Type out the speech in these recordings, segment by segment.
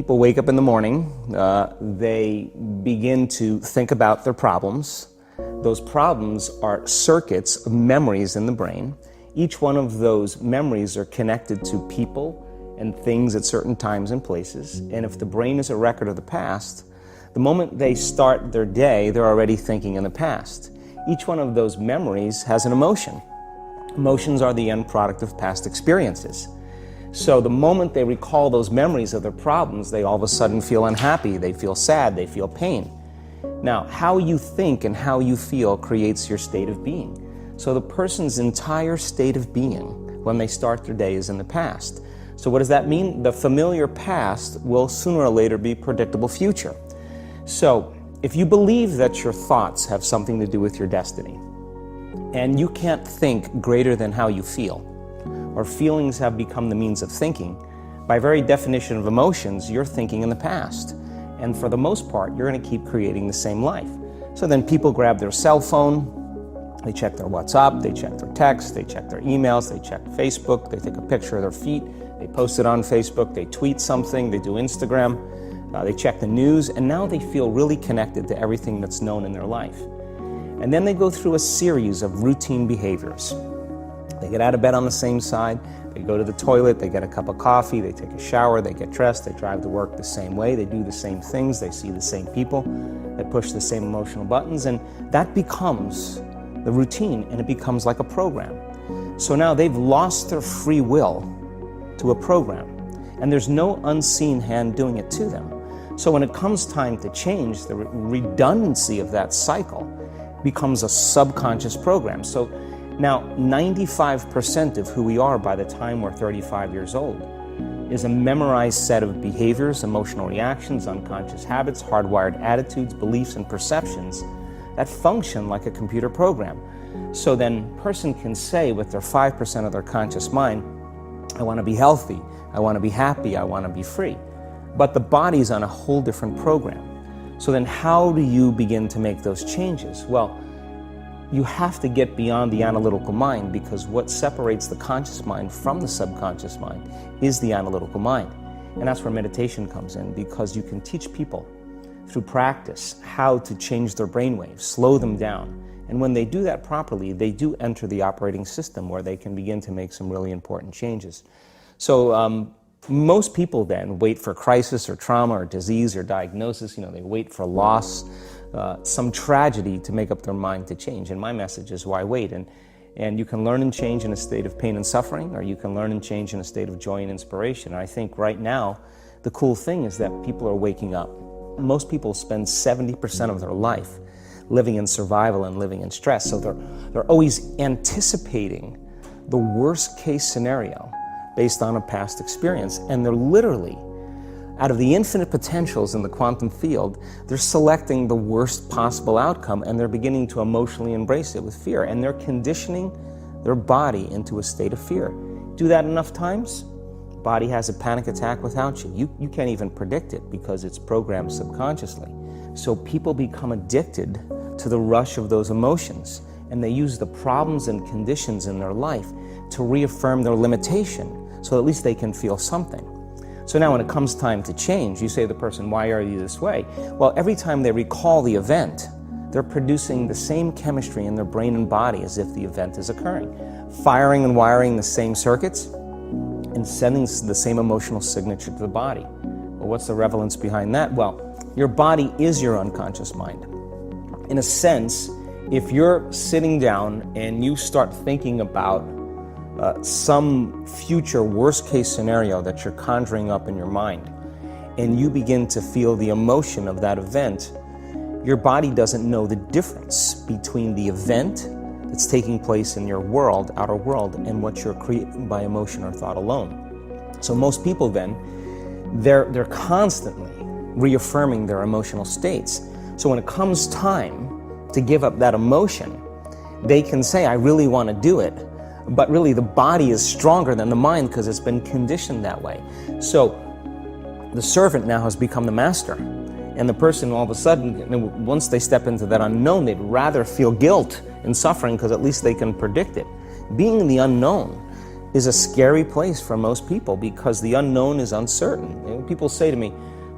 People wake up in the morning, they begin to think about their problems. Those problems are circuits of memories in the brain. Each one of those memories are connected to people and things at certain times and places. And if the brain is a record of the past, the moment they start their day, they're already thinking in the past. Each one of those memories has an emotion. Emotions are the end product of past experiences. So the moment they recall those memories of their problems, they all of a sudden feel unhappy, they feel sad, they feel pain. Now, how you think and how you feel creates your state of being. So the person's entire state of being when they start their day is in the past. So what does that mean? The familiar past will sooner or later be predictable future. So if you believe that your thoughts have something to do with your destiny, and you can't think greater than how you feel, or feelings have become the means of thinking, by very definition of emotions, you're thinking in the past. And for the most part, you're going to keep creating the same life. So then people grab their cell phone, they check their WhatsApp, they check their text, they check their emails, they check Facebook, they take a picture of their feet, they post it on Facebook, they tweet something, they do Instagram, they check the news, and now they feel really connected to everything that's known in their life. And then they go through a series of routine behaviors. They get out of bed on the same side, they go to the toilet, they get a cup of coffee, they take a shower, they get dressed, they drive to work the same way, they do the same things, they see the same people, they push the same emotional buttons, and that becomes the routine, and it becomes like a program. So now they've lost their free will to a program, and there's no unseen hand doing it to them. So when it comes time to change, the redundancy of that cycle becomes a subconscious program. So now 95% of who we are by the time we're 35 years old is a memorized set of behaviors, emotional reactions, unconscious habits, hardwired attitudes, beliefs, and perceptions that function like a computer program. So then a person can say with their 5% of their conscious mind, I want to be healthy, I want to be happy, I want to be free. But the body's on a whole different program. So then how do you begin to make those changes? Well, you have to get beyond the analytical mind, because what separates the conscious mind from the subconscious mind is the analytical mind. And that's where meditation comes in, because you can teach people through practice how to change their brainwaves, slow them down. And when they do that properly, they do enter the operating system where they can begin to make some really important changes. So most people then wait for crisis or trauma or disease or diagnosis. They wait for loss, some tragedy to make up their mind to change. And my message is, why wait? And you can learn and change in a state of pain and suffering, or you can learn and change in a state of joy and inspiration. And I think right now, the cool thing is that people are waking up. Most people spend 70% of their life living in survival and living in stress. So they're always anticipating the worst case scenario based on a past experience. And they're literally, out of the infinite potentials in the quantum field, they're selecting the worst possible outcome, and they're beginning to emotionally embrace it with fear. And they're conditioning their body into a state of fear. Do that enough times, body has a panic attack without you. You can't even predict it because it's programmed subconsciously. So people become addicted to the rush of those emotions, and they use the problems and conditions in their life to reaffirm their limitation, so at least they can feel something. So now when it comes time to change, you say to the person, why are you this way? Well, every time they recall the event, they're producing the same chemistry in their brain and body as if the event is occurring, firing and wiring the same circuits and sending the same emotional signature to the body. Well, what's the relevance behind that? Well, your body is your unconscious mind. In a sense, if you're sitting down and you start thinking about some future worst-case scenario that you're conjuring up in your mind, and you begin to feel the emotion of that event, your body doesn't know the difference between the event that's taking place in your world, outer world, and what you're creating by emotion or thought alone. So most people then, they're constantly reaffirming their emotional states. So when it comes time to give up that emotion, they can say, I really want to do it, but really the body is stronger than the mind because it's been conditioned that way. So the servant now has become the master, and the person all of a sudden, once they step into that unknown, they'd rather feel guilt and suffering because at least they can predict it. Being in the unknown is a scary place for most people because the unknown is uncertain. People say to me,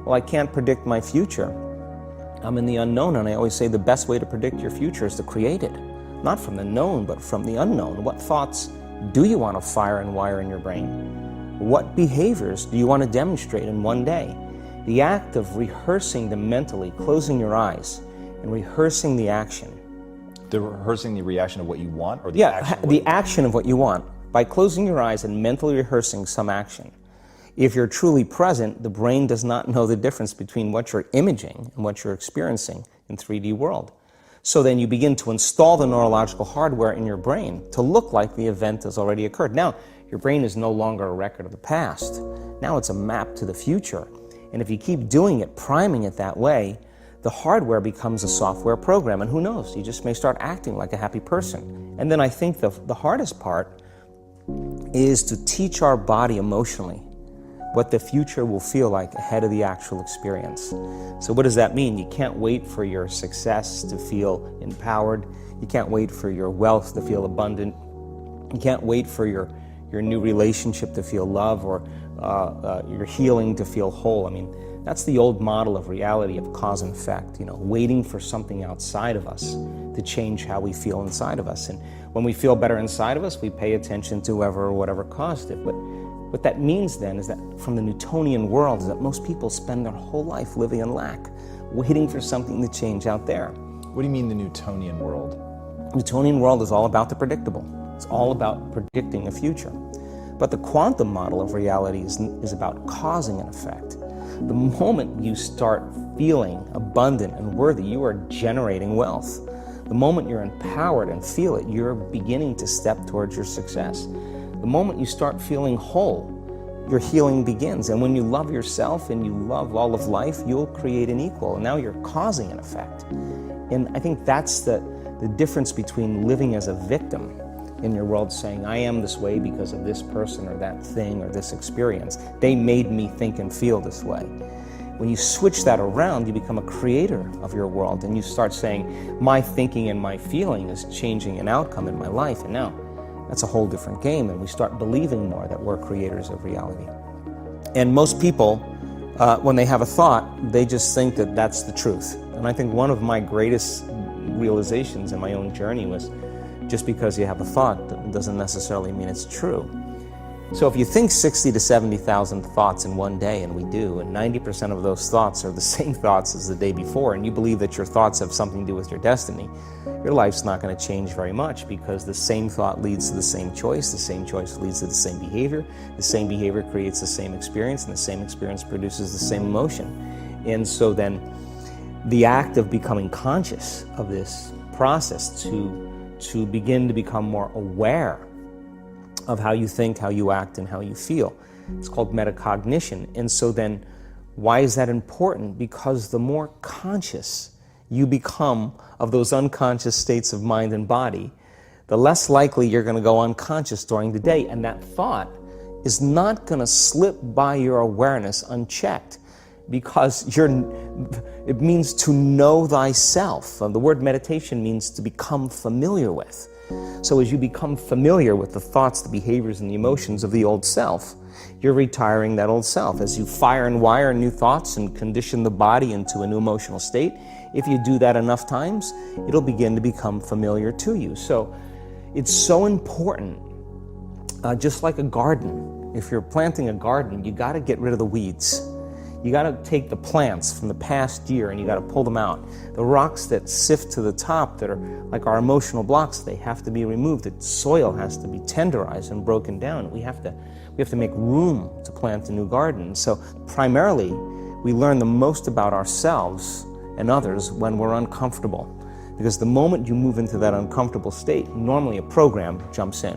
well, I can't predict my future. I'm in the unknown, and I always say the best way to predict your future is to create it. Not from the known, but from the unknown. What thoughts do you want to fire and wire in your brain? What behaviors do you want to demonstrate in one day? The act of rehearsing them mentally, closing your eyes, and rehearsing the action. The rehearsing the reaction of what you want, or the action of what you want. By closing your eyes and mentally rehearsing some action. If you're truly present, the brain does not know the difference between what you're imaging and what you're experiencing in 3D world. So then you begin to install the neurological hardware in your brain to look like the event has already occurred. Now, your brain is no longer a record of the past. Now it's a map to the future. And if you keep doing it, priming it that way, the hardware becomes a software program. And who knows, you just may start acting like a happy person. And then I think the hardest part is to teach our body emotionally what the future will feel like ahead of the actual experience. So what does that mean? You can't wait for your success to feel empowered. You can't wait for your wealth to feel abundant. You can't wait for your new relationship to feel love, or your healing to feel whole. I mean, that's the old model of reality, of cause and effect, waiting for something outside of us to change how we feel inside of us. And when we feel better inside of us, we pay attention to whoever or whatever caused it. But what that means then is that from the Newtonian world is that most people spend their whole life living in lack, waiting for something to change out there. What do you mean the Newtonian world? Newtonian world is all about the predictable. It's all about predicting the future. But the quantum model of reality is about causing an effect. The moment you start feeling abundant and worthy, you are generating wealth. The moment you're empowered and feel it, you're beginning to step towards your success. The moment you start feeling whole, your healing begins. And when you love yourself and you love all of life, you'll create an equal. And now you're causing an effect. And I think that's the difference between living as a victim in your world, saying, I am this way because of this person or that thing or this experience. They made me think and feel this way. When you switch that around, you become a creator of your world, and you start saying, my thinking and my feeling is changing an outcome in my life. And now that's a whole different game, and we start believing more that we're creators of reality. And most people, when they have a thought, they just think that that's the truth. And I think one of my greatest realizations in my own journey was, just because you have a thought doesn't necessarily mean it's true. So if you think 60 to 70,000 thoughts in one day, and we do, and 90% of those thoughts are the same thoughts as the day before, and you believe that your thoughts have something to do with your destiny, your life's not going to change very much, because the same thought leads to the same choice leads to the same behavior creates the same experience, and the same experience produces the same emotion. And so then the act of becoming conscious of this process to begin to become more aware of how you think, how you act, and how you feel. It's called metacognition. And so then, why is that important? Because the more conscious you become of those unconscious states of mind and body, the less likely you're going to go unconscious during the day. And that thought is not going to slip by your awareness unchecked, because it means to know thyself. The word meditation means to become familiar with. So as you become familiar with the thoughts, the behaviors, and the emotions of the old self, you're retiring that old self. As you fire and wire new thoughts and condition the body into a new emotional state, if you do that enough times, it'll begin to become familiar to you. So it's so important, just like a garden. If you're planting a garden, you got to get rid of the weeds. You got to take the plants from the past year and you got to pull them out. The rocks that sift to the top that are like our emotional blocks, they have to be removed. The soil has to be tenderized and broken down. We have to make room to plant a new garden. So primarily, we learn the most about ourselves and others when we're uncomfortable. Because the moment you move into that uncomfortable state, normally a program jumps in.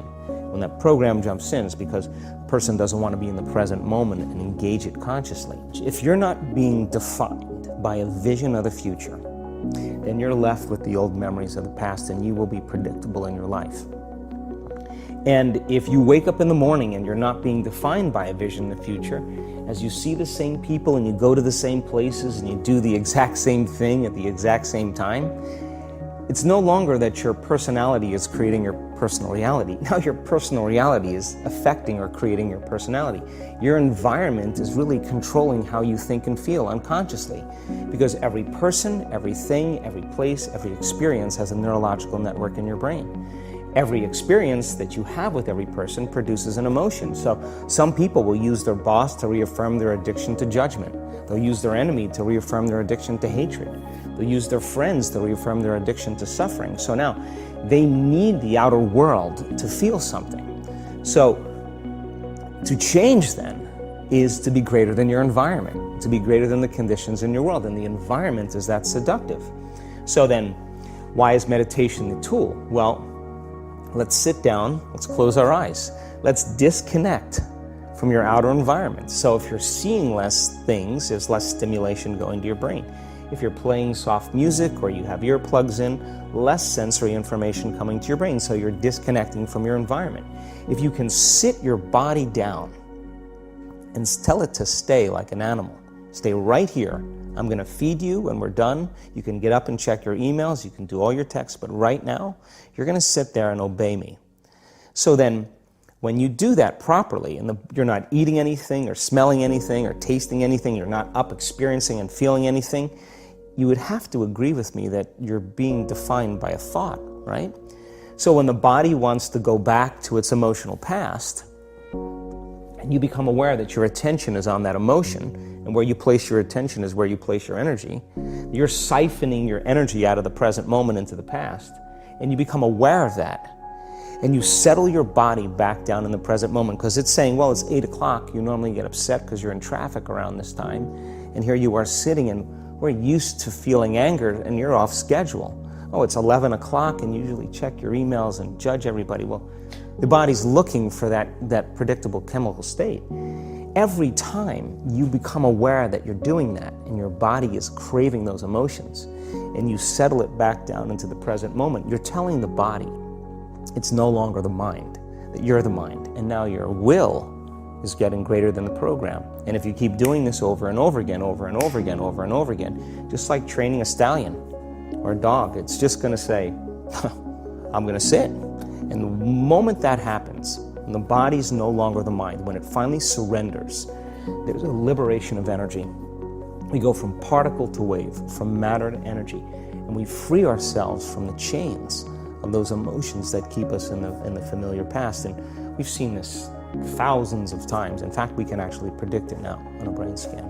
When that program jumps in, it's because the person doesn't want to be in the present moment and engage it consciously. If you're not being defined by a vision of the future, then you're left with the old memories of the past, and you will be predictable in your life. And if you wake up in the morning and you're not being defined by a vision in the future, as you see the same people and you go to the same places and you do the exact same thing at the exact same time, it's no longer that your personality is creating your personal reality. Now your personal reality is affecting or creating your personality. Your environment is really controlling how you think and feel unconsciously, because every person, everything, every place, every experience has a neurological network in your brain. Every experience that you have with every person produces an emotion. So some people will use their boss to reaffirm their addiction to judgment. They'll use their enemy to reaffirm their addiction to hatred. They'll use their friends to reaffirm their addiction to suffering. So now they need the outer world to feel something. So to change then is to be greater than your environment, to be greater than the conditions in your world. And the environment is that seductive. So then why is meditation the tool? Well, let's sit down, let's close our eyes. Let's disconnect from your outer environment. So if you're seeing less things, there's less stimulation going to your brain. If you're playing soft music or you have earplugs in, less sensory information coming to your brain, so you're disconnecting from your environment. If you can sit your body down and tell it to stay like an animal, stay right here. I'm going to feed you when we're done. You can get up and check your emails, you can do all your texts, but right now, you're going to sit there and obey me. So then, when you do that properly, and you're not eating anything or smelling anything or tasting anything, you're not up experiencing and feeling anything, you would have to agree with me that you're being defined by a thought, right? So when the body wants to go back to its emotional past, and you become aware that your attention is on that emotion, and where you place your attention is where you place your energy, you're siphoning your energy out of the present moment into the past, and you become aware of that. And you settle your body back down in the present moment, because it's saying, well, it's 8 o'clock. You normally get upset because you're in traffic around this time. And here you are sitting, and we're used to feeling anger, and you're off schedule. Oh, it's 11 o'clock, and you usually check your emails and judge everybody. Well, the body's looking for that predictable chemical state. Every time you become aware that you're doing that, and your body is craving those emotions, and you settle it back down into the present moment, you're telling the body, it's no longer the mind, that you're the mind, and now your will is getting greater than the program. And if you keep doing this over and over again, over and over again, over and over again, just like training a stallion or a dog, it's just going to say, I'm going to sit. And the moment that happens, and the body's no longer the mind, when it finally surrenders, there's a liberation of energy. We go from particle to wave, from matter to energy, and we free ourselves from the chains of those emotions that keep us in the familiar past. And we've seen this thousands of times. In fact, we can actually predict it now on a brain scan.